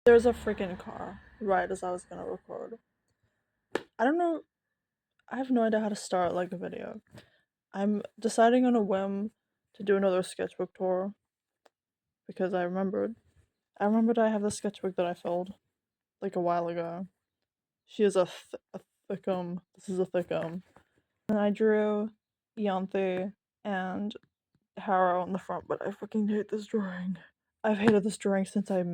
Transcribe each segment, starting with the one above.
There's a freaking car right as I was gonna record. I don't know. I have no idea how to start like a video. I'm deciding on a whim to do another sketchbook tour because I remembered. I remembered I have the sketchbook that I filled like a while ago. She is a thickum. This is a thickum. And I drew Yanthe and Harrow on the front, but I freaking hate this drawing. I've hated this drawing since I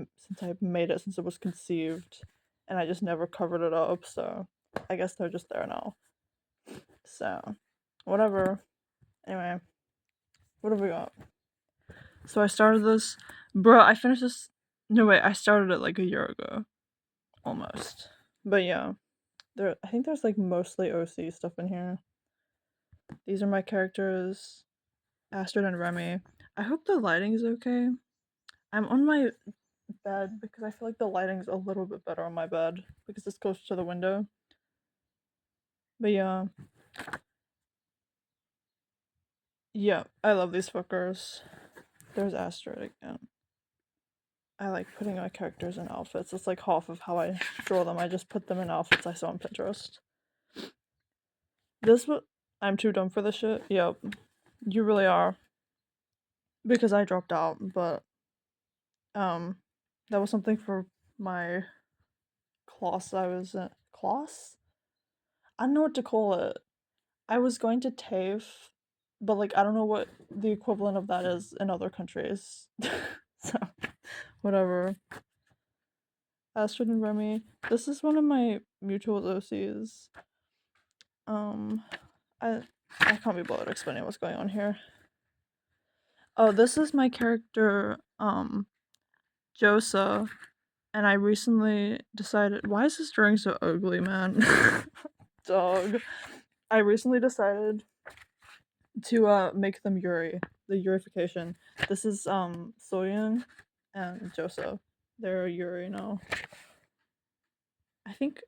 made it, since it was conceived, and I just never covered it up. So I guess they're just there now. So whatever. Anyway, what have we got? So I started this, bro. I finished this. No wait, I started it like a year ago, almost. But yeah, there. I think there's like mostly OC stuff in here. These are my characters, Astrid and Remy. I hope the lighting is okay. I'm on my bed because I feel like the lighting's a little bit better on my bed because it's close to the window. But yeah. Yeah, I love these fuckers. There's Astrid again. I like putting my characters in outfits. It's like half of how I draw them. I just put them in outfits I saw on Pinterest. I'm too dumb for this shit. Yep. You really are. Because I dropped out, but that was something for my class I was in. Class? I don't know what to call it. I was going to TAFE, but like I don't know what the equivalent of that is in other countries. So whatever. Astrid and Remy. This is one of my mutual OCs. I I can't be bothered explaining what's going on here. Oh, this is my character, Josa, and I recently decided. Why is this drawing so ugly, man? Dog. I recently decided to make them Yuri, the Yurification. This is Soyun and Josa. They're Yuri now. I think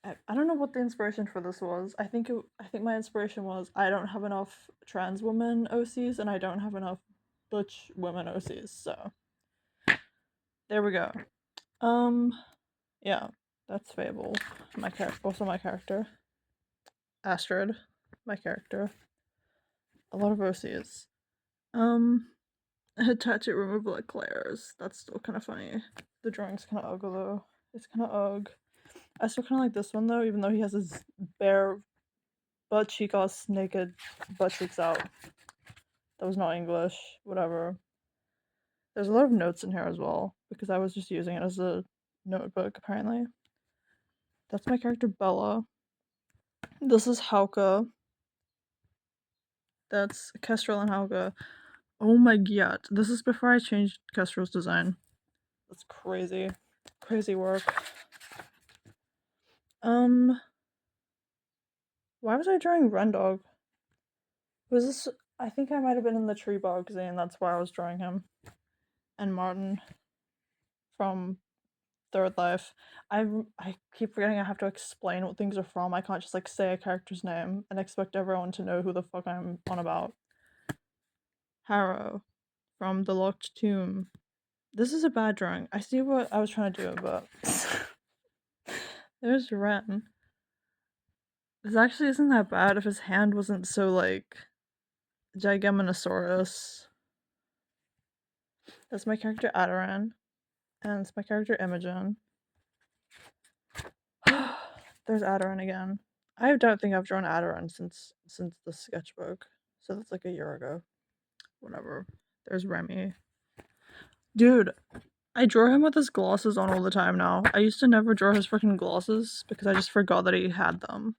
I don't know what the inspiration for this was. I think my inspiration was I don't have enough trans women OCs and I don't have enough butch women OCs. So there we go. Yeah, that's Fable. Also my character. Astrid, my character. A lot of OCs. Tattoo removal at Claire's. That's still kind of funny. The drawing's kind of ugly though. It's kind of ugly. I still kind of like this one though, even though he has his bare butt cheek all naked butt cheeks out. That was not English. Whatever. There's a lot of notes in here as well because I was just using it as a notebook apparently. That's my character Bella. This is Hauke. That's Kestrel and Hauke. Oh my god. This is before I changed Kestrel's design. That's crazy. Crazy work. Why was I drawing Rendog? Was this I think I might have been in the Tree Bog zine, that's why I was drawing him. And Martin from Third Life. I keep forgetting I have to explain what things are from. I can't just like say a character's name and expect everyone to know who the fuck I'm on about. Harrow from The Locked Tomb. This is a bad drawing. I see what I was trying to do, but there's Ren. This actually isn't that bad if his hand wasn't so like Gigaminosaurus. That's my character Adoran. And it's my character Imogen. There's Adoran again. I don't think I've drawn Adoran since the sketchbook. So that's like a year ago. Whatever. There's Remy. Dude, I draw him with his glosses on all the time now. I used to never draw his freaking glosses because I just forgot that he had them.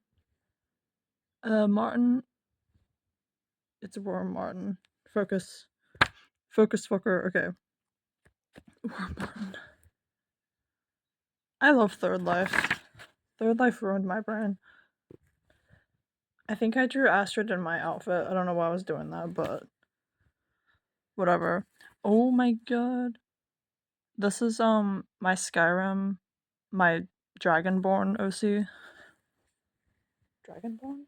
Martin. It's Worm Martin. Focus. Focus fucker. Okay. Worm Martin. I love Third Life. Third Life ruined my brain. I think I drew Astrid in my outfit. I don't know why I was doing that, but whatever. Oh my god. This is my Skyrim, my Dragonborn OC. Dragonborn?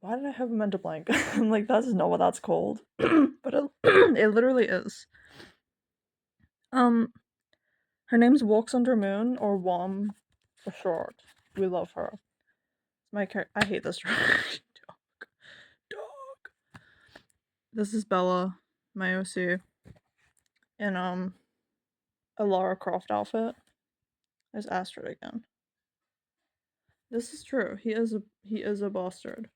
Why did I have a mental blank? I'm like, that's not what that's called. But it literally is. Her name's Walks Under Moon, or WOM for short. We love her. I hate this dog. Dog. This is Bella, my OC, in a Lara Croft outfit. There's Astrid again. This is true. He is a bastard.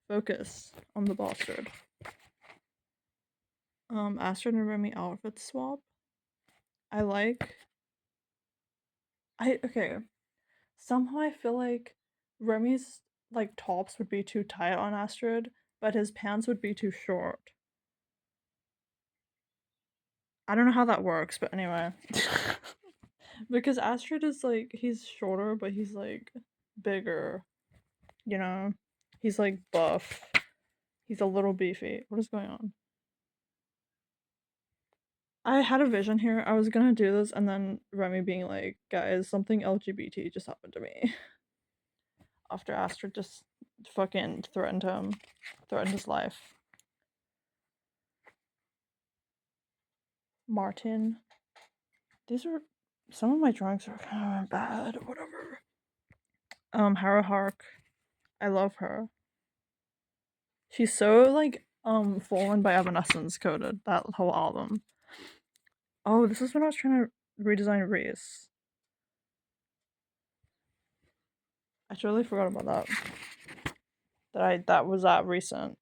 Focus on the bastard. Astrid and Remy outfit swap. Okay. Somehow I feel like Remy's like tops would be too tight on Astrid, but his pants would be too short. I don't know how that works, but anyway. Because Astrid is like, he's shorter, but he's like bigger. You know? He's like buff. He's a little beefy. What is going on? I had a vision here. I was gonna do this, and then Remy being like, guys, something LGBT just happened to me. After Astrid just fucking threatened his life. Martin. These are some of my drawings are kind of bad. Whatever. Hara Hark. I love her. She's so like Fallen by Evanescence coded, that whole album. Oh, this is when I was trying to redesign Reese. I totally forgot about that. That was that recent.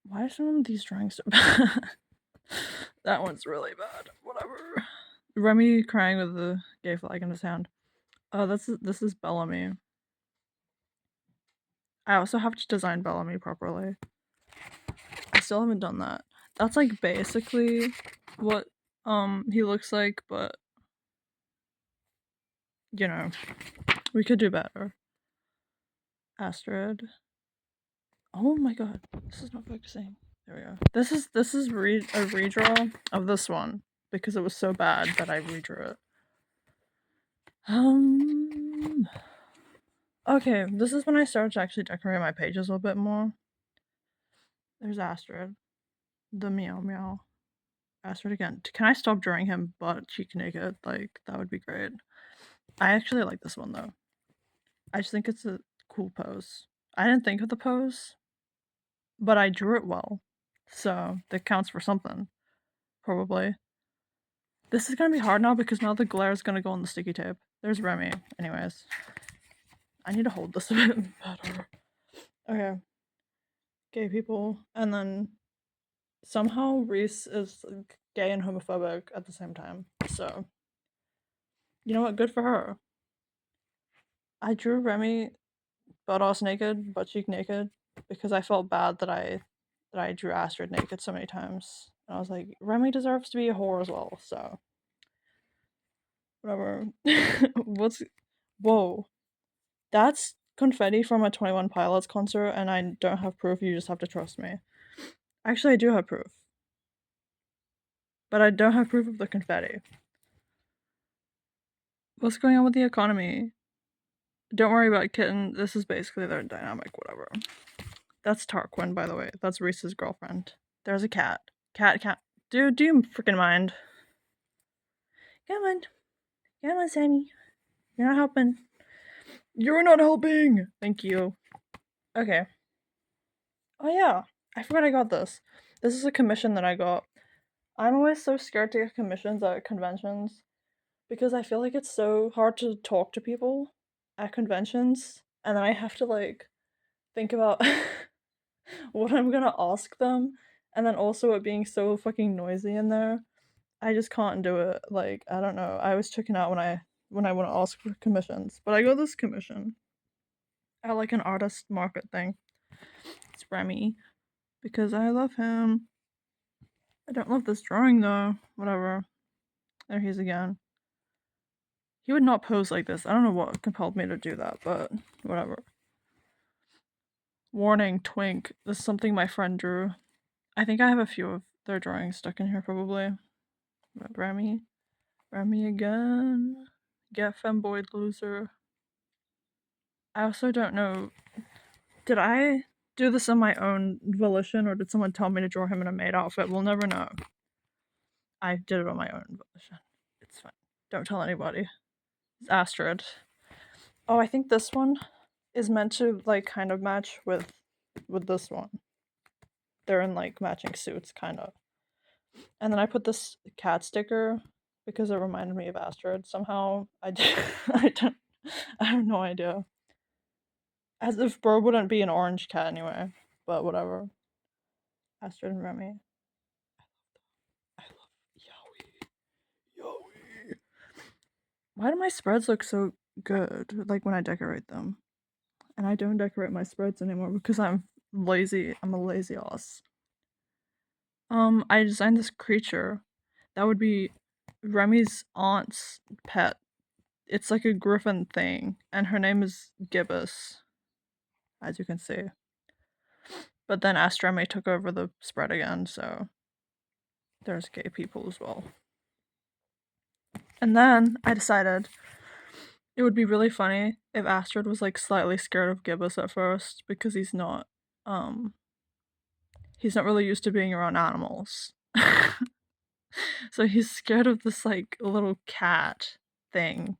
Why are some of these drawings so bad? That one's really bad. Whatever. Remy crying with the gay flag in his hand. Oh, this is Bellamy. I also have to design Bellamy properly. I still haven't done that. That's like basically what he looks like, but you know, we could do better. Astrid. Oh my god, this is not focusing. There we go. This is a redraw of this one because it was so bad that I redrew it. Okay, this is when I started to actually decorate my pages a little bit more. There's Astrid. The meow meow. Astrid again. Can I stop drawing him butt cheek naked? Like, that would be great. I actually like this one though. I just think it's a cool pose. I didn't think of the pose, but I drew it well. So that counts for something. Probably. This is gonna be hard now because now the glare is gonna go on the sticky tape. There's Remy. Anyways. I need to hold this a bit better. Okay. Gay people. And then somehow Reese is gay and homophobic at the same time. So, you know what? Good for her. I drew Remy butt naked, butt cheek naked, because I felt bad that I drew Astrid naked so many times. And I was like, Remy deserves to be a whore as well, so whatever. Whoa. That's confetti from a 21 Pilots concert, and I don't have proof, you just have to trust me. Actually, I do have proof. But I don't have proof of the confetti. What's going on with the economy? Don't worry about Kitten. This is basically their dynamic, whatever. That's Tarquin, by the way. That's Reese's girlfriend. There's a cat. Cat. Dude, do you freaking mind? Come on, Sammy. You're not helping. You're not helping! Thank you. Okay. Oh yeah, I forgot I got this. This is a commission that I got. I'm always so scared to get commissions at conventions because I feel like it's so hard to talk to people at conventions, and then I have to like think about what I'm gonna ask them, and then also it being so fucking noisy in there. I just can't do it. Like, I don't know. I was checking out when I want to ask for commissions, but I got this commission at like an artist market thing. It's Remy because I love him. I don't love this drawing though. Whatever. There he is again. He would not pose like this. I don't know what compelled me to do that, but whatever. Warning, Twink. This is something my friend drew. I think I have a few of their drawings stuck in here probably. But Remy again. Get femboy loser. I also don't know. Did I do this on my own volition or did someone tell me to draw him in a maid outfit? We'll never know. I did it on my own volition. It's fine. Don't tell anybody. It's Astrid. Oh, I think this one is meant to like kind of match with this one. They're in like matching suits, kind of. And then I put this cat sticker because it reminded me of Astrid. Somehow I did. I don't. I have no idea. As if Bro wouldn't be an orange cat anyway. But whatever. Astrid and Remy. I love Yowie. Yowie. Why do my spreads look so good? Like when I decorate them. And I don't decorate my spreads anymore because I'm lazy. I'm a lazy ass. I designed this creature that would be Remy's aunt's pet. It's like a griffin thing, and her name is Gibbous, as you can see. But then Ask Remy took over the spread again, so there's gay people as well. And then I decided it would be really funny if Astrid was like slightly scared of Gibbous at first because he's not really used to being around animals. So he's scared of this like little cat thing.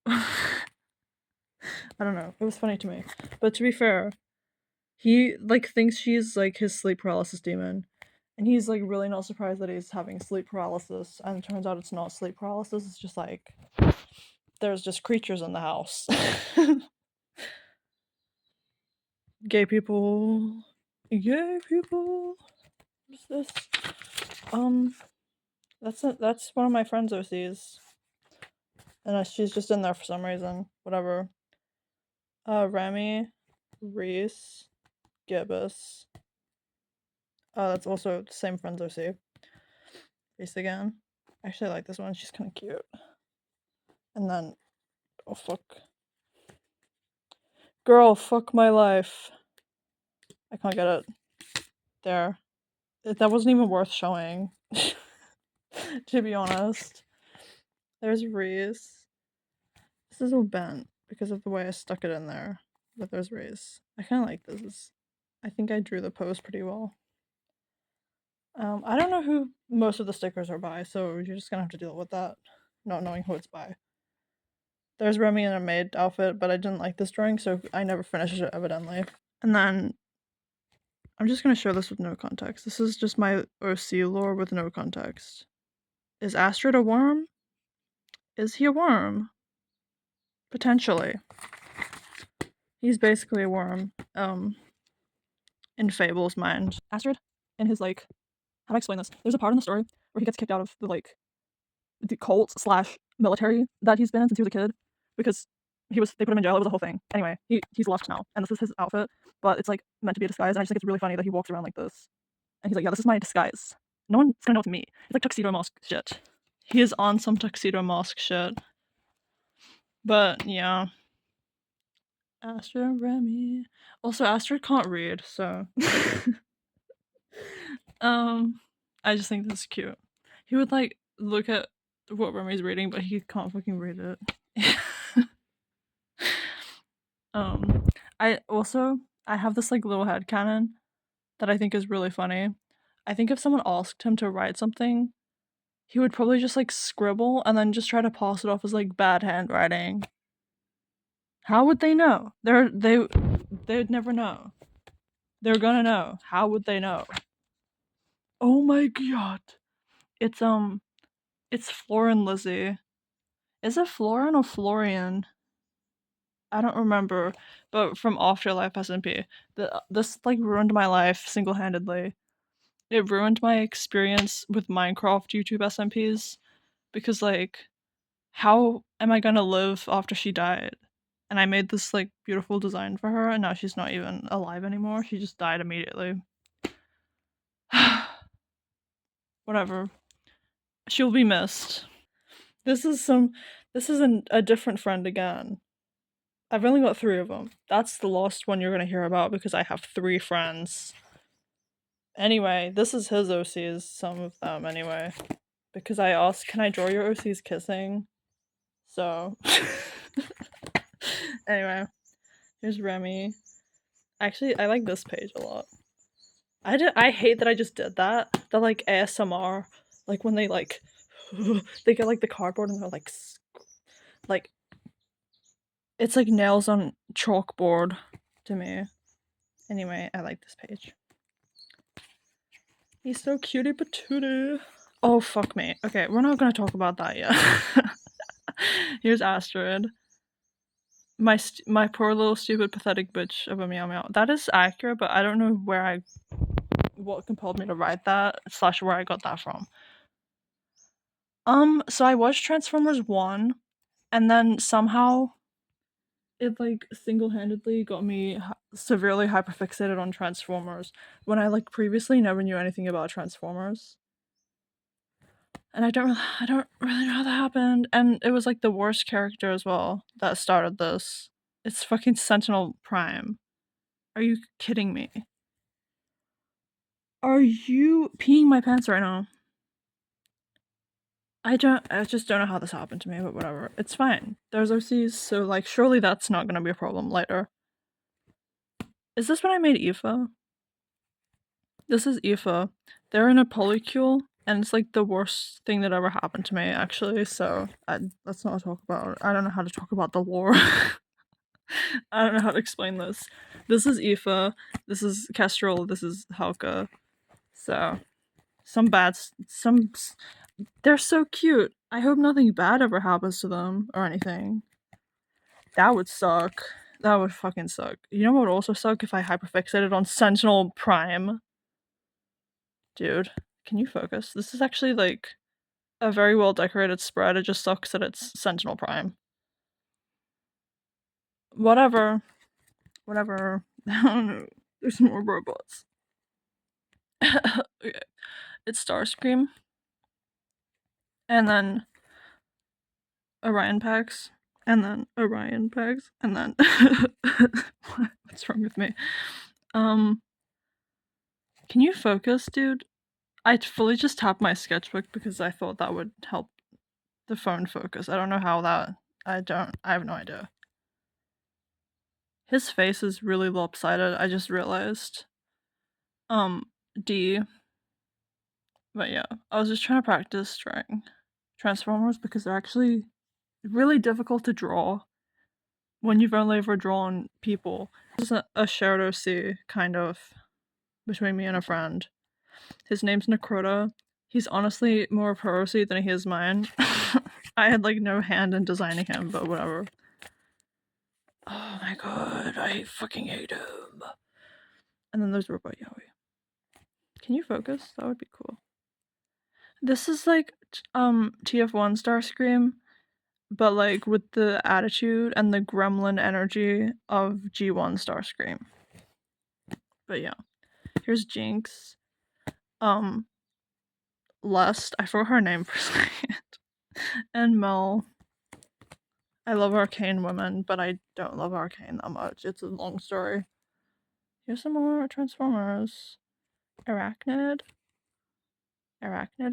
I don't know. It was funny to me. But to be fair, he like thinks she's like his sleep paralysis demon. And he's like really not surprised that he's having sleep paralysis. And it turns out it's not sleep paralysis, it's just like there's just creatures in the house. Gay people. Gay people. What's this? That's one of my friends OCs. And she's just in there for some reason. Whatever. Remy, Reese, Gibbous. That's also the same friends OC. Reese again. I actually like this one. She's kind of cute. And then, oh fuck. Girl, fuck my life. I can't get it. There. That wasn't even worth showing. To be honest. There's Reese. This is all bent because of the way I stuck it in there. But there's Reese. I kind of like this. I think I drew the pose pretty well. I don't know who most of the stickers are by, so you're just gonna have to deal with that, not knowing who it's by. There's Remy in a maid outfit, but I didn't like this drawing, so I never finished it, evidently. And then I'm just gonna show this with no context. This is just my OC lore with no context. Is Astrid a worm? Is he a worm? Potentially. He's basically a worm. In Fable's mind. Astrid, in his like, how do I explain this? There's a part in the story where he gets kicked out of the cult / military that he's been in since he was a kid because they put him in jail. It was a whole thing. Anyway, he's left now, and this is his outfit, but it's like meant to be a disguise. And I just think it's really funny that he walks around like this, and he's like, "Yeah, this is my disguise. No one's gonna know it's me." It's like tuxedo mask shit. He is on some tuxedo mask shit. But yeah, Astrid Remy. Also, Astrid can't read, so I just think this is cute. He would like look at what Remy's reading, but he can't fucking read it. I have this like little headcanon that I think is really funny. I think if someone asked him to write something, he would probably just like scribble and then just try to pass it off as like bad handwriting. How would they know? They'd never know. They're gonna know. How would they know? Oh my god. It's Florin Lizzie. Is it Florin or Florian? I don't remember, but from Afterlife SMP. This like ruined my life single-handedly. It ruined my experience with Minecraft YouTube SMPs because like how am I gonna live after she died? And I made this like beautiful design for her and now she's not even alive anymore. She just died immediately. Whatever. She'll be missed. This is a different friend again. I've only got 3 of them. That's the last one you're gonna hear about because I have 3 friends. Anyway, this is his OCs, some of them anyway. Because I asked, can I draw your OCs kissing? So anyway, here's Remy. Actually, I like this page a lot. I hate that I just did that. The like ASMR Like when they like they get like the cardboard and they're like it's like nails on chalkboard to me. Anyway, I like this page. He's so cutie patootie. Oh fuck me. Okay, we're not gonna talk about that yet. Here's Astrid. My poor little stupid pathetic bitch of a meow meow. That is accurate, but I don't know what compelled me to write that / where I got that from. So I watched Transformers 1, and then somehow it like single-handedly got me severely hyperfixated on Transformers when I like previously never knew anything about Transformers. And I don't really know how that happened. And it was like the worst character as well that started this. It's fucking Sentinel Prime. Are you kidding me? Are you peeing my pants right now? I just don't know how this happened to me, but whatever. It's fine. There's OCs, so like surely that's not gonna be a problem later. Is this when I made Aoife? This is Aoife. They're in a polycule, and it's like the worst thing that ever happened to me, actually, so let's not talk about it. I don't know how to talk about the lore. I don't know how to explain this. This is Aoife, this is Kestrel, this is Helka. So, they're so cute. I hope nothing bad ever happens to them or anything. That would suck. That would fucking suck. You know what would also suck if I hyperfixated on Sentinel Prime? Dude, can you focus? This is actually like a very well decorated spread. It just sucks that it's Sentinel Prime. Whatever. Whatever. I don't know. There's more robots. Okay. It's Starscream. And then Orion Pax. And then Orion Pax. And then what's wrong with me? Can you focus, dude? I fully just tapped my sketchbook because I thought that would help the phone focus. I don't know how that I have no idea. His face is really lopsided, I just realized. D. But yeah, I was just trying to practice drawing Transformers because they're actually really difficult to draw when you've only ever drawn people. This is a shared OC, kind of, between me and a friend. His name's Necrota. He's honestly more of her OC than he is mine. I had like no hand in designing him, but whatever. Oh my god, I fucking hate him. And then there's Robot Yowie. Can you focus? That would be cool. This is like TF1 Starscream, but like with the attitude and the gremlin energy of G1 Starscream. But yeah. Here's Jinx. Lust, I forgot her name for a second. And Mel. I love Arcane Women, but I don't love Arcane that much. It's a long story. Here's some more Transformers. Arachnid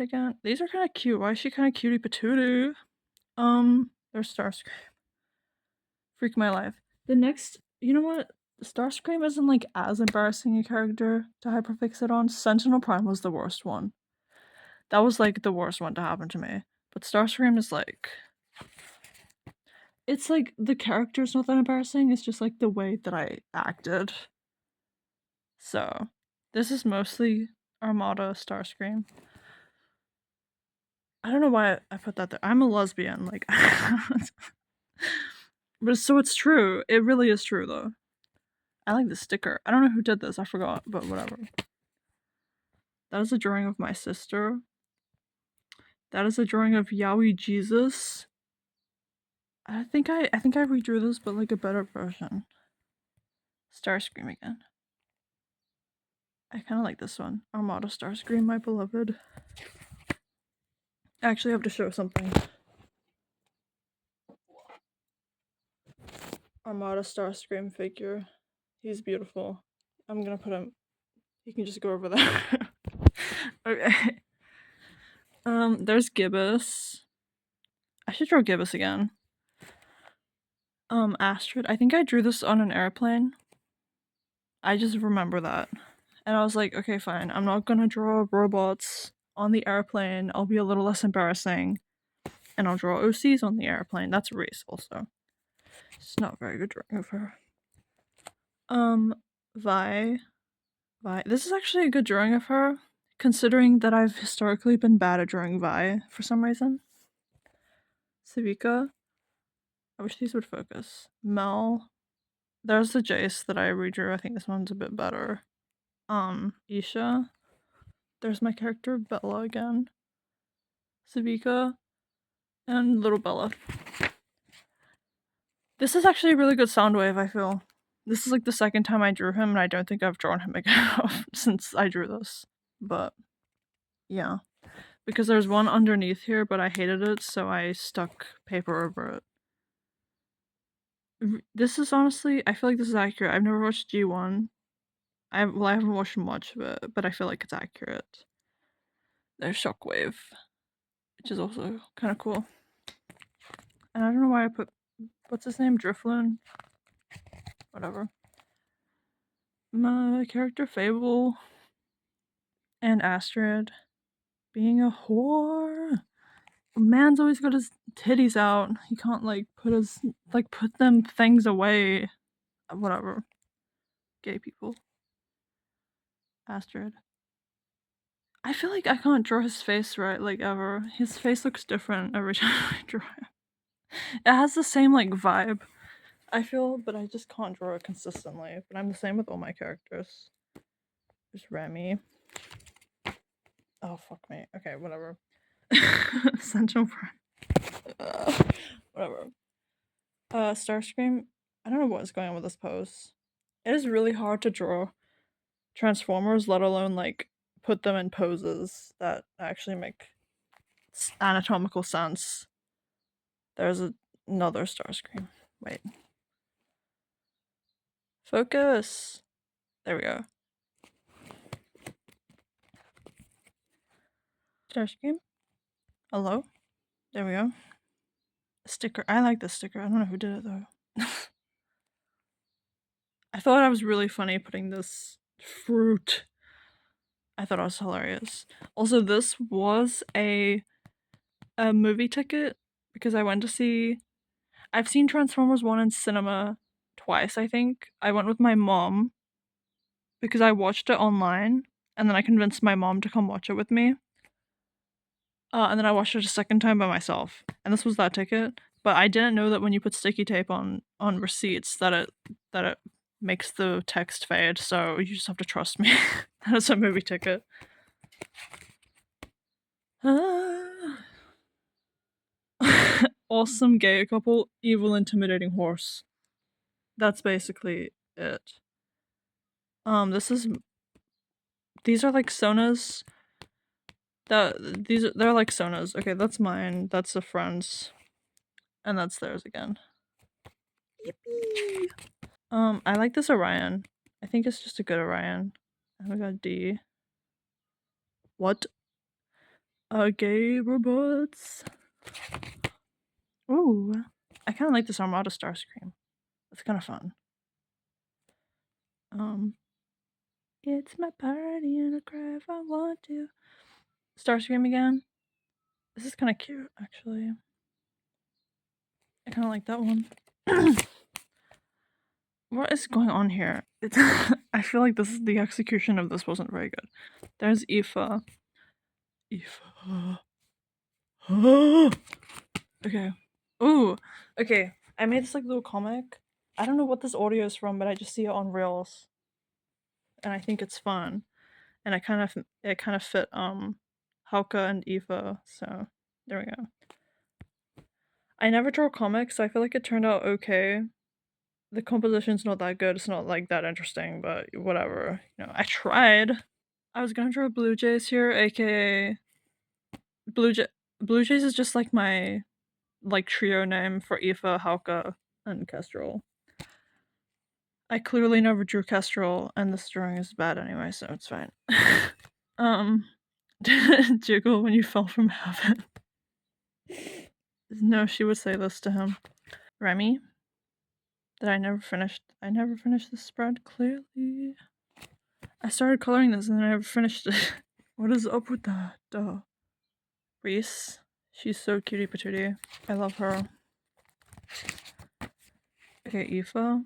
again. These are kind of cute. Why is she kind of cutie patootie? There's Starscream. Freak my life. The next, you know what? Starscream isn't like as embarrassing a character to hyperfixate on. Sentinel Prime was the worst one. That was like the worst one to happen to me. But Starscream is like, it's like the character's not that embarrassing. It's just like the way that I acted. So this is mostly Armada Starscream. I don't know why I put that there. I'm a lesbian, like but so it's true. It really is true though. I like the sticker. I don't know who did this, I forgot, but whatever. That is a drawing of my sister. That is a drawing of Yowie Jesus. I think I redrew this, but like a better version. Starscream again. I kind of like this one. Armada Starscream, my beloved. I actually have to show something. Armada Starscream figure. He's beautiful. I'm gonna put him. You can just go over there. Okay. There's Gibbous. I should draw Gibbous again. Astrid. I think I drew this on an airplane. I just remember that. And I was like, okay, fine. I'm not gonna draw robots on the airplane, I'll be a little less embarrassing, and I'll draw OCs on the airplane. That's Reese also. It's not very good drawing of her. Vi. This is actually a good drawing of her, considering that I've historically been bad at drawing Vi for some reason. Savika. I wish these would focus. Mel. There's the Jace that I redrew. I think this one's a bit better. Isha. There's my character Bella again. Savika. And little Bella. This is actually a really good sound wave, I feel. This is like the second time I drew him, and I don't think I've drawn him again since I drew this. But, yeah. Because there's one underneath here, but I hated it, so I stuck paper over it. This is honestly, I feel like this is accurate. I've never watched G1. I haven't watched much of it, but I feel like it's accurate. There's Shockwave, which is also kind of cool. And I don't know why I put, what's his name? Drifloon? Whatever. My character Fable and Astrid being a whore. Man's always got his titties out. He can't like put them things away. Whatever. Gay people. Astrid. I feel like I can't draw his face right, like, ever. His face looks different every time I draw him. It has the same, like, vibe, I feel, but I just can't draw it consistently. But I'm the same with all my characters. There's Remy. Oh, fuck me. Okay, whatever. Central Prime. Whatever. Starscream. I don't know what is going on with this pose. It is really hard to draw Transformers, let alone, like, put them in poses that actually make anatomical sense. There's another Starscream. Wait. Focus! There we go. Starscream? Hello? There we go. Sticker. I like this sticker. I don't know who did it though. I thought I was really funny putting this fruit. I thought it was hilarious. Also, this was a movie ticket because I went to see. I've seen Transformers 1 in cinema twice, I think. I went with my mom because I watched it online and then I convinced my mom to come watch it with me. And then I watched it a second time by myself. And this was that ticket. But I didn't know that when you put sticky tape on receipts that it makes the text fade, so you just have to trust me. That is a movie ticket. Awesome gay couple, evil intimidating horse. That's basically it. These are like Sona's. They're like Sona's. Okay, that's mine. That's a friend's. And that's theirs again. Yippee! I like this Orion. I think it's just a good Orion. And we got D. What? Gay robots. Ooh. I kinda like this Armada Starscream. It's kinda fun. It's my party and I cry if I want to. Starscream again. This is kinda cute, actually. I kinda like that one. What is going on here? It's I feel like the execution of this wasn't very good. There's Aoife. Okay. Ooh. Okay. I made this like little comic. I don't know what this audio is from, but I just see it on Reels. And I think it's fun. And it kind of fit Hauka and Eva, so there we go. I never draw comics, so I feel like it turned out okay. The composition's not that good, it's not like that interesting, but whatever. You know, I tried. I was gonna draw Blue Jays here, aka Blue Jays is just like my like trio name for Aoife, Hauka, and Kestrel. I clearly never drew Kestrel, and this drawing is bad anyway, so it's fine. Jiggle when you fell from heaven. No, she would say this to him. Remy. I never finished the spread, clearly. I started coloring this and then I never finished it. What is up with that? Reese. She's so cutie patootie. I love her. Okay, Aoife.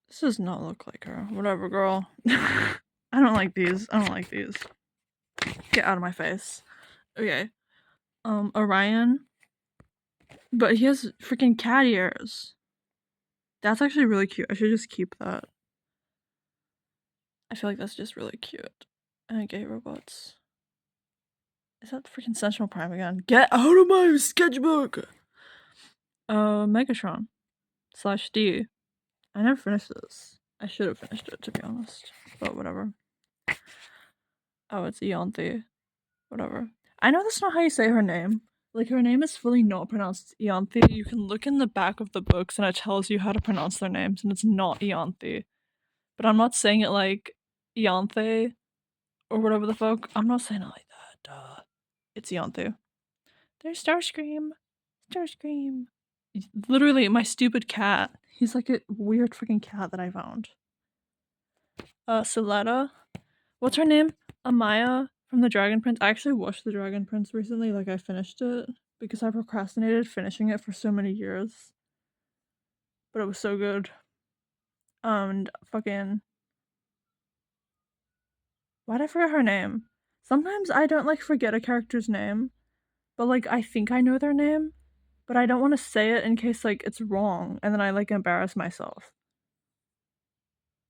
This does not look like her. Whatever, girl. I don't like these. I don't like these. Get out of my face. Okay. Orion. But he has freaking cat ears. That's actually really cute. I should just keep that. I feel like that's just really cute. And gay robots. Is that freaking Sentinel Prime again? Get out of my sketchbook! Megatron. /D. I never finished this. I should have finished it, to be honest. But whatever. Oh, it's Ianthe. Whatever. I know that's not how you say her name. Like, her name is fully not pronounced Ianthe. You can look in the back of the books and it tells you how to pronounce their names, and it's not Ianthe. But I'm not saying it like Ianthe or whatever the fuck. I'm not saying it like that. Duh. It's Ianthe. There's Starscream. Starscream. Literally, my stupid cat. He's like a weird freaking cat that I found. Soletta. What's her name? Amaya from the Dragon Prince. I actually watched the Dragon Prince recently. Like, I finished it because I procrastinated finishing it for so many years. But it was so good. And fucking... Why'd I forget her name? Sometimes I don't, like, forget a character's name. But, like, I think I know their name. But I don't want to say it in case, like, it's wrong. And then I, like, embarrass myself.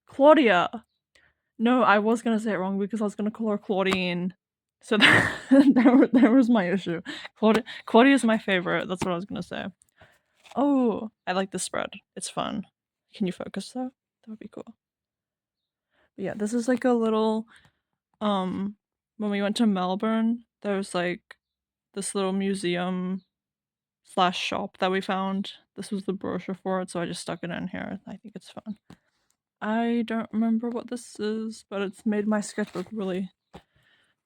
Claudia! No, I was gonna say it wrong because I was gonna call her Claudine. So there was my issue. Claudia is my favorite. That's what I was gonna say. Oh, I like this spread. It's fun. Can you focus though? That would be cool. But yeah, this is like a little when we went to Melbourne, there was like this little museum / shop that we found. This was the brochure for it, so I just stuck it in here. I think it's fun. I don't remember what this is, but it's made my sketchbook really,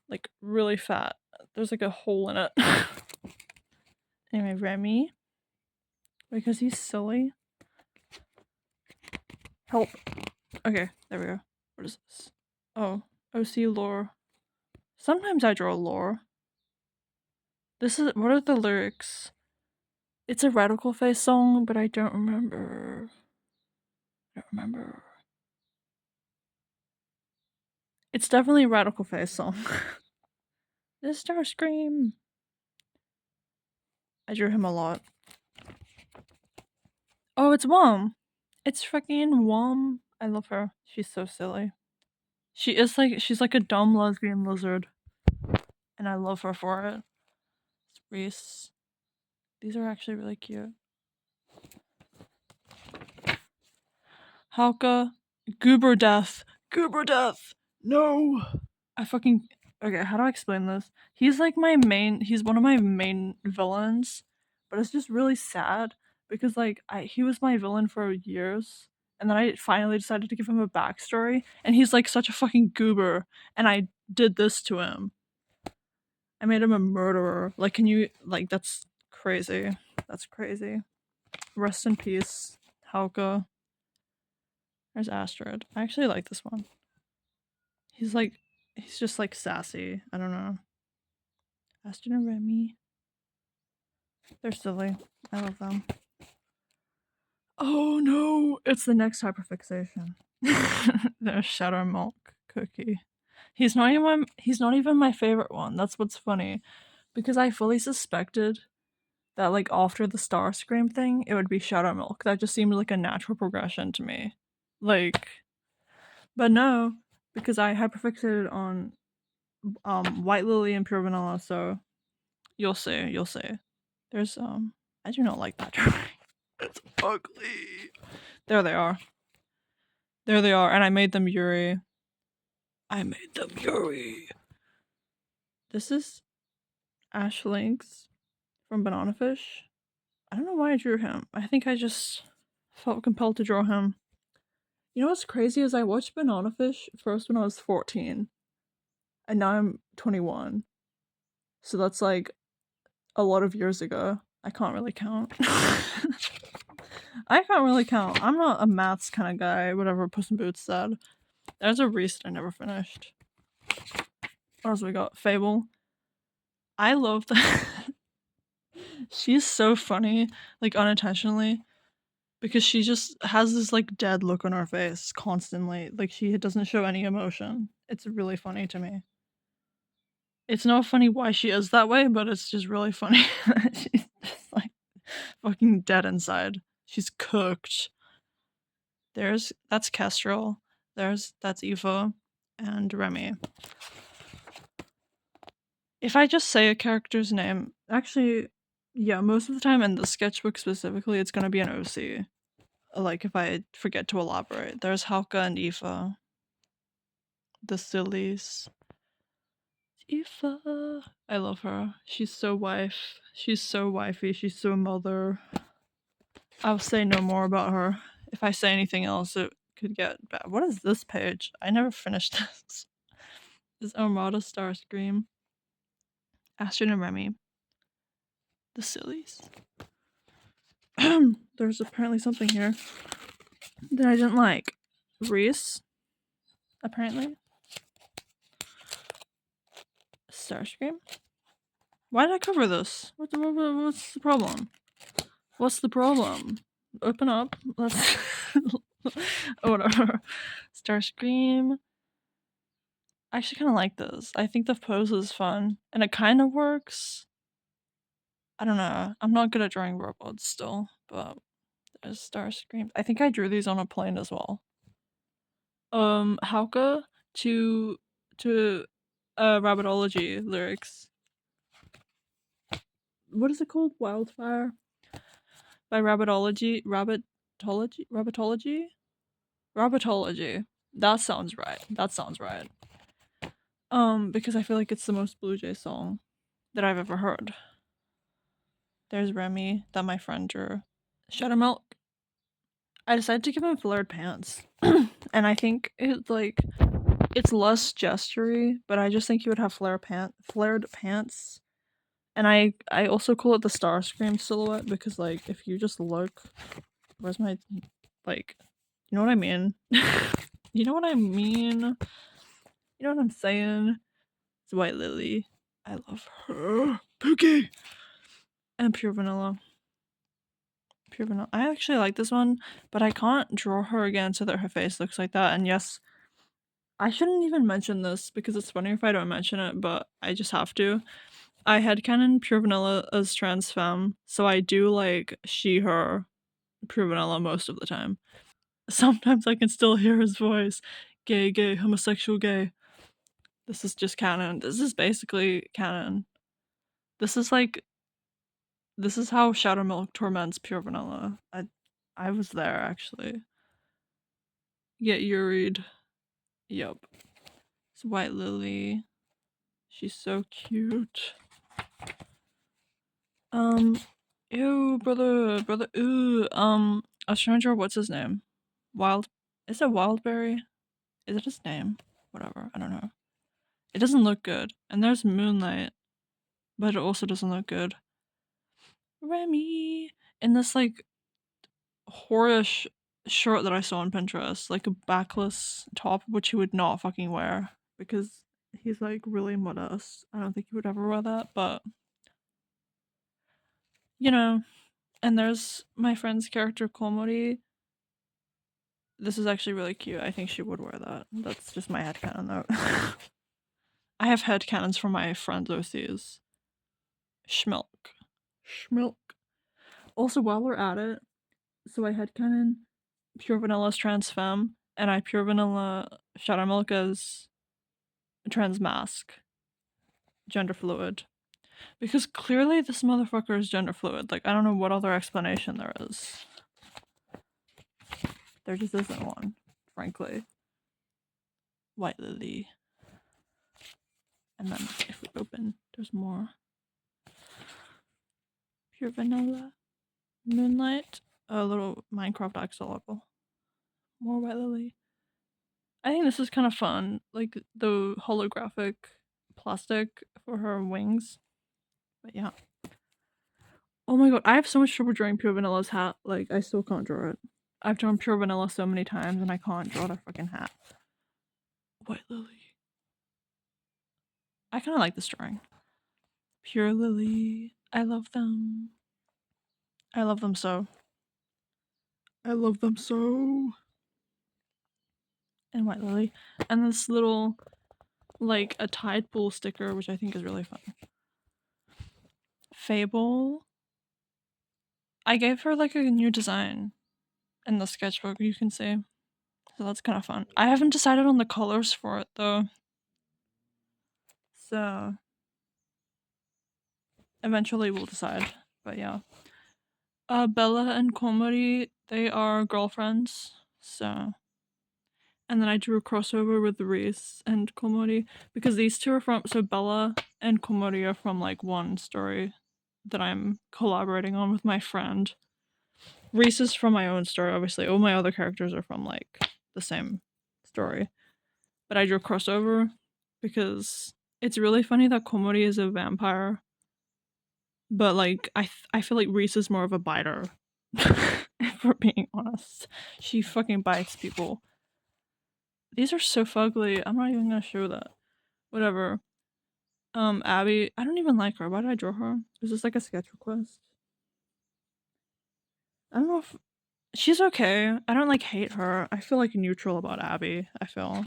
like, really fat. There's like a hole in it. Anyway, Remy. Because he's silly. Help. Okay, there we go. What is this? Oh, OC lore. Sometimes I draw lore. This is, what are the lyrics? It's a Radical Face song, but I don't remember. It's definitely a Radical Face song. This Starscream. I drew him a lot. Oh, it's Wom. It's freaking Wom. I love her. She's so silly. She's like a dumb lesbian lizard. And I love her for it. It's Reese. These are actually really cute. Hauka. Goober Death. Goober Death! No! Okay, how do I explain this? He's one of my main villains, but it's just really sad because like he was my villain for years, and then I finally decided to give him a backstory, and he's like such a fucking goober, and I did this to him. I made him a murderer. Like, can you, like, that's crazy. That's crazy. Rest in peace, Hauka. There's Astrid. I actually like this one. He's just like sassy. I don't know. Astrid and Remy. They're silly. I love them. Oh no! It's the next hyperfixation. There's Shadow Milk Cookie. He's not even my favorite one. That's what's funny. Because I fully suspected that, like, after the Starscream thing, it would be Shadow Milk. That just seemed like a natural progression to me. Like, but no, because I hyperfixated on White Lily and Pure Vanilla, so you'll see. There's I do not like that drawing. It's ugly. There they are, and I made them Yuri. This is Ash Lynx from Banana Fish. I don't know why I drew him. I think I just felt compelled to draw him. You know what's crazy is I watched Banana Fish first when I was 14, and now I'm 21. So that's like a lot of years ago. I can't really count. I'm not a maths kind of guy, whatever Puss in Boots said. There's a Reese I never finished. What else we got? Fable. I love that. She's so funny, like unintentionally, because she just has this like dead look on her face constantly. Like she doesn't show any emotion. It's really funny to me. It's not funny why she is that way, but it's just really funny. She's just like fucking dead inside. She's cooked. That's Kestrel. That's Eva and Remy. If I just say a character's name, actually, yeah, most of the time in the sketchbook specifically, it's gonna be an OC. Like if I forget to elaborate, there's Hauka and Eva, the sillies. Eva, I love her. She's so wife. She's so wifey. She's so mother. I'll say no more about her. If I say anything else, it could get bad. What is this page? I never finished this. Is Armada Starscream, Astrid and Remy, the sillies. There's apparently something here that I didn't like. Reese, apparently. Starscream. Why did I cover this? What's the problem? What's the problem? Open up. Let's. Whatever. Starscream. I actually kind of like this. I think the pose is fun, and it kind of works. I don't know. I'm not good at drawing robots still, but there's Starscream. I think I drew these on a plane as well. Hauka to to Rabbitology lyrics. What is it called? Wildfire by Rabbitology. Rabbitology. That sounds right. Because I feel like it's the most Blue Jay song that I've ever heard. There's Remy that my friend drew. Shuttermilk. I decided to give him flared pants, and I think it's less gestury, but I just think he would have flared pants. And I also call it the Starscream silhouette because like if you just look, where's my like, you know what I mean? You know what I mean? You know what I'm saying? It's White Lily. I love her. Pookie! And Pure Vanilla. Pure Vanilla. I actually like this one, but I can't draw her again so that her face looks like that. And yes, I shouldn't even mention this because it's funny if I don't mention it, but I just have to. I headcanon Pure Vanilla as trans femme, so I do like she, her, Pure Vanilla most of the time. Sometimes I can still hear his voice. Gay, gay, homosexual, gay. This is just canon. This is basically canon. This is how Shadowmilk torments Pure Vanilla. I was there actually. Get Uried. Yup. It's White Lily. She's so cute. Ew, brother, ooh, I was trying to draw what's his name? Is it Wildberry? Is it his name? Whatever, I don't know. It doesn't look good. And there's Moonlight, but it also doesn't look good. Remy! In this, like, whorish shirt that I saw on Pinterest, like a backless top, which he would not fucking wear, because he's, like, really modest. I don't think he would ever wear that, but, you know. And there's my friend's character, Komori. This is actually really cute. I think she would wear that. That's just my headcanon, though. I have headcanons from my friends' OCs. Schmilk. Schmilk. Also, while we're at it, so I headcanon Pure Vanilla's trans femme, and I Pure Vanilla Shadowmilk as trans mask. Gender fluid. Because clearly this motherfucker is gender fluid. Like, I don't know what other explanation there is. There just isn't one, frankly. White Lily. And then if we open, there's more. Pure Vanilla. Moonlight. A little Minecraft axolotl. More White Lily. I think this is kind of fun. Like the holographic plastic for her wings. But yeah. Oh my god, I have so much trouble drawing Pure Vanilla's hat. Like, I still can't draw it. I've drawn Pure Vanilla so many times and I can't draw the freaking hat. White Lily. I kind of like this drawing. Pure Lily. I love them. I love them so. I love them so. And White Lily. And this little, like, a tide pool sticker, which I think is really fun. Fable. I gave her, like, a new design in the sketchbook, you can see. So that's kind of fun. I haven't decided on the colors for it, though. So eventually we'll decide. But yeah. Bella and Komori, they are girlfriends. So. And then I drew a crossover with Reese and Komori because these two are from. So Bella and Komori are from like one story that I'm collaborating on with my friend. Reese is from my own story, obviously. All my other characters are from like the same story. But I drew a crossover because it's really funny that Komori is a vampire. But like I feel like Reese is more of a biter. If we're being honest. She fucking bites people. These are so fugly. I'm not even gonna show that. Whatever. Abby, I don't even like her. Why did I draw her? Is this like a sketch request? I don't know if she's okay. I don't like hate her. I feel like neutral about Abby. I feel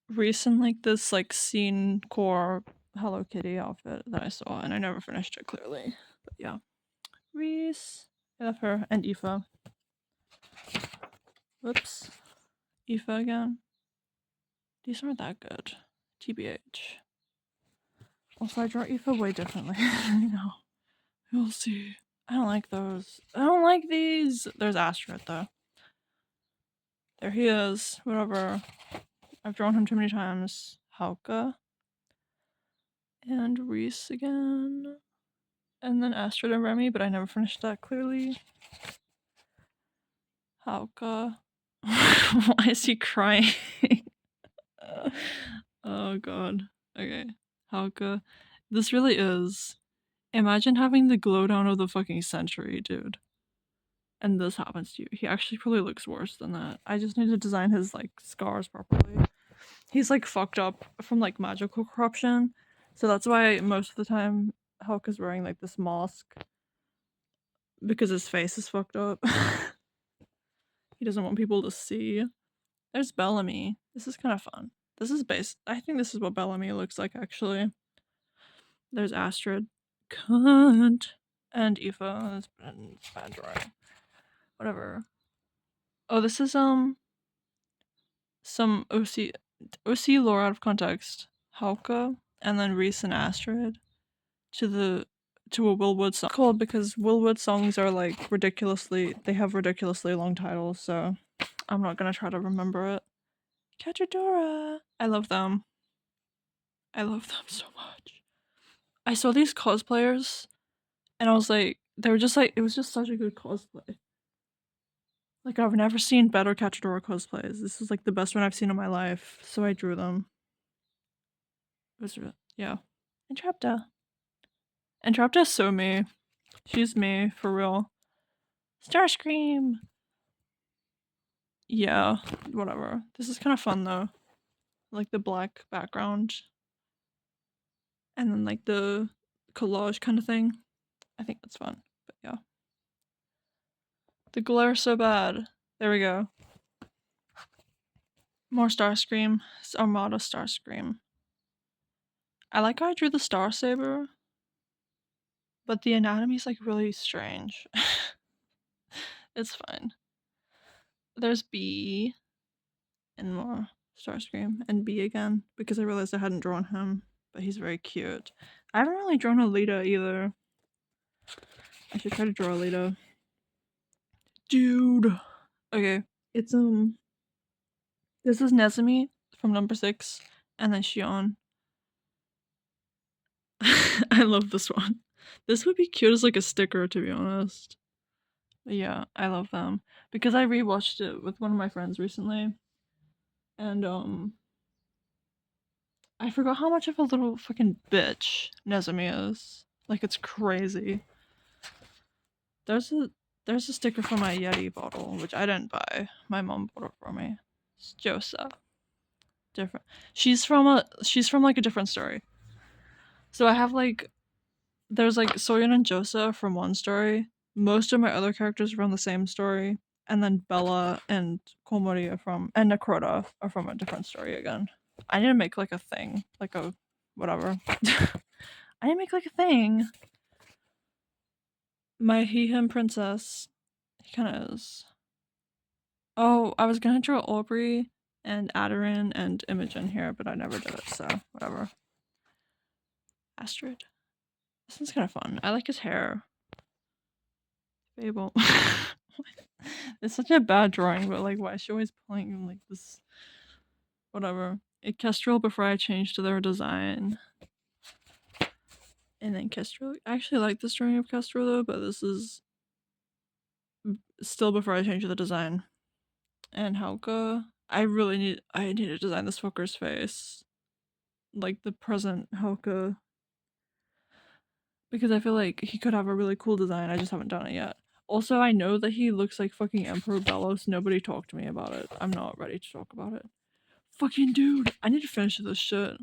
recent like this like scene core Hello Kitty outfit that I saw and I never finished it clearly. But yeah. Reese. I love her. And Aoife. Whoops. Aoife again. These aren't that good. TBH. Also, I draw Aoife way differently. I know. We'll see. I don't like those. I don't like these. There's Astrid, though. There he is. Whatever. I've drawn him too many times. Hauke. And Reese again. And then Astrid and Remy, but I never finished that clearly. Hauke. Why is he crying? Oh god. Okay. Hauke. This really is. Imagine having the glow down of the fucking century, dude. And this happens to you. He actually probably looks worse than that. I just need to design his like scars properly. He's like fucked up from like magical corruption. So that's why most of the time Hulk is wearing like this mask. Because his face is fucked up. He doesn't want people to see. There's Bellamy. This is kind of fun. This is based. I think this is what Bellamy looks like actually. There's Astrid. Cunt. And Aoife. It's bad drawing. Whatever. Oh, this is some OC lore out of context. Hauke and then Reese and Astrid to a Willwood song. It's called because Willwood songs are like they have ridiculously long titles, so I'm not gonna try to remember it. Cachadora. I love them. I love them so much. I saw these cosplayers and I was like, they were just like, it was just such a good cosplay. Like, I've never seen better Cachadora cosplays. This is like the best one I've seen in my life, so I drew them. It was, yeah. Entrapta. Entrapta's so me. She's me, for real. Starscream! Yeah, whatever. This is kind of fun though. Like the black background. And then like the collage kind of thing. I think that's fun, but yeah. The glare's so bad. There we go. More Starscream. Armada Starscream. I like how I drew the Star Saber, but the anatomy's like really strange. It's fine. There's B and more Starscream and B again because I realized I hadn't drawn him, but he's very cute. I haven't really drawn Alita either. I should try to draw Alita. Dude. Okay, it's this is Nezumi from number 6 and then Shion. I love this one. This would be cute as like a sticker, to be honest. But yeah, I love them because I rewatched it with one of my friends recently, and I forgot how much of a little fucking bitch Nezumi is. Like, it's crazy. There's a sticker for my Yeti bottle, which I didn't buy. My mom bought it for me. It's Josa. different. She's from like a different story. So I have like there's like Soyeon and Joseph from one story. Most of my other characters are from the same story, and then Bella and Komori are from and Nakrota are from a different story again. I need to make like a thing, like a whatever. I need to make like a thing. My he him princess, he kind of is. Oh, I was gonna draw Aubrey and Aderin and Imogen here, but I never did it, so whatever. Astrid. This one's kind of fun. I like his hair. Fable. It's such a bad drawing, but like, why is she always playing like this? Whatever. It Kestrel before I changed to their design. And then Kestrel. I actually like this drawing of Kestrel though, but this is still before I changed to the design. And Hauke. I need to design this fucker's face. Like the present Hauke. Because I feel like he could have a really cool design. I just haven't done it yet. Also, I know that he looks like fucking Emperor Bellos. Nobody talked to me about it. I'm not ready to talk about it. Fucking dude, I need to finish this shit.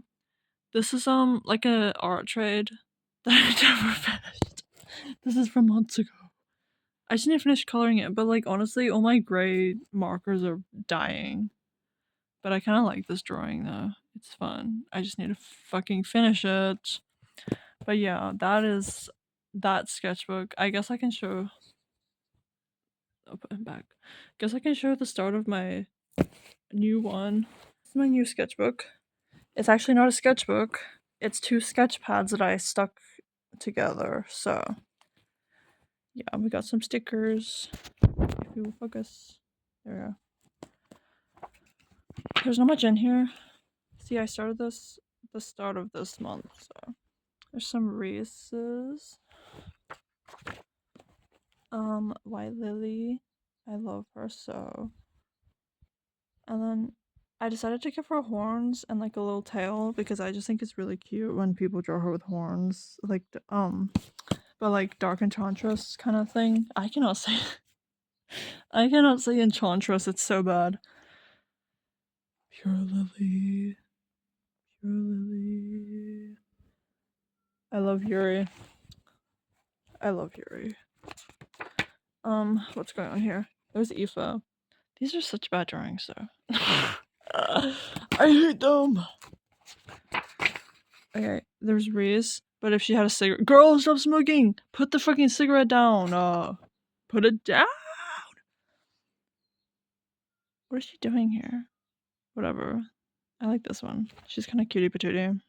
This is like a art trade that I never finished. This is from months ago. I just need to finish coloring it, but like honestly, all my gray markers are dying. But I kind of like this drawing though. It's fun. I just need to fucking finish it. But yeah, that is that sketchbook. I guess I can show. I'll put him back. Guess I can show the start of my new one. This is my new sketchbook. It's actually not a sketchbook. It's 2 sketch pads that I stuck together. So yeah, we got some stickers. If you will focus. There we go. There's not much in here. See, I started this at the start of this month, so there's some Reese's. White Lily. I love her so. And then I decided to give her horns and like a little tail because I just think it's really cute when people draw her with horns. Like but like dark enchantress kind of thing. I cannot say enchantress, it's so bad. Pure Lily. Pure Lily. I love Yuri. What's going on here? There's Aoife. These are such bad drawings though. I hate them. Okay, there's Reese, but if she had a cigarette, girl, stop smoking! Put the fucking cigarette down. Put it down. What is she doing here? Whatever. I like this one. She's kind of cutie patootie.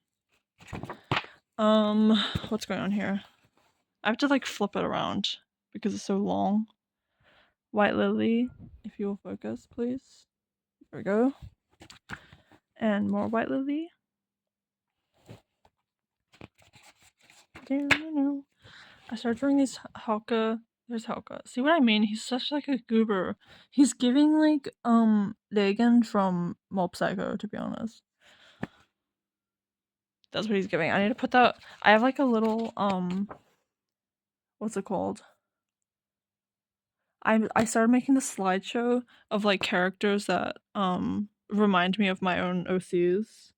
What's going on here? I have to like flip it around because it's so long. White Lily, if you will focus, please. There we go. And more White Lily. I started drawing these Hauke. There's Hauke. See what I mean? He's such like a goober. He's giving like Legan from Mob Psycho, to be honest. That's what he's giving. I need to put that. I have like a little what's it called? I started making the slideshow of like characters that remind me of my own OCs.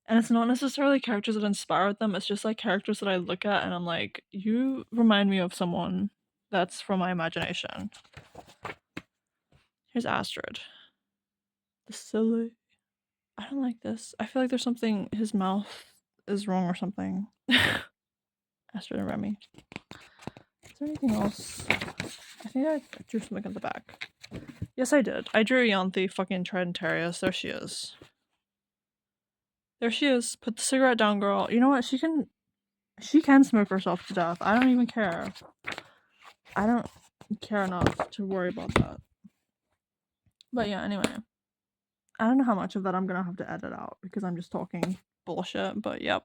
And it's not necessarily characters that inspired them, it's just like characters that I look at and I'm like, you remind me of someone that's from my imagination. Here's Astrid. The silly. I don't like this. I feel like there's something, his mouth is wrong or something. Astrid and Remy. Is there anything else? I think I drew something on the back. Yes, I did. I drew Ianthe fucking Tridentarius. There she is. There she is. Put the cigarette down, girl. You know what? She can smoke herself to death. I don't even care. I don't care enough to worry about that. But yeah, anyway. I don't know how much of that I'm gonna have to edit out because I'm just talking bullshit, but yep.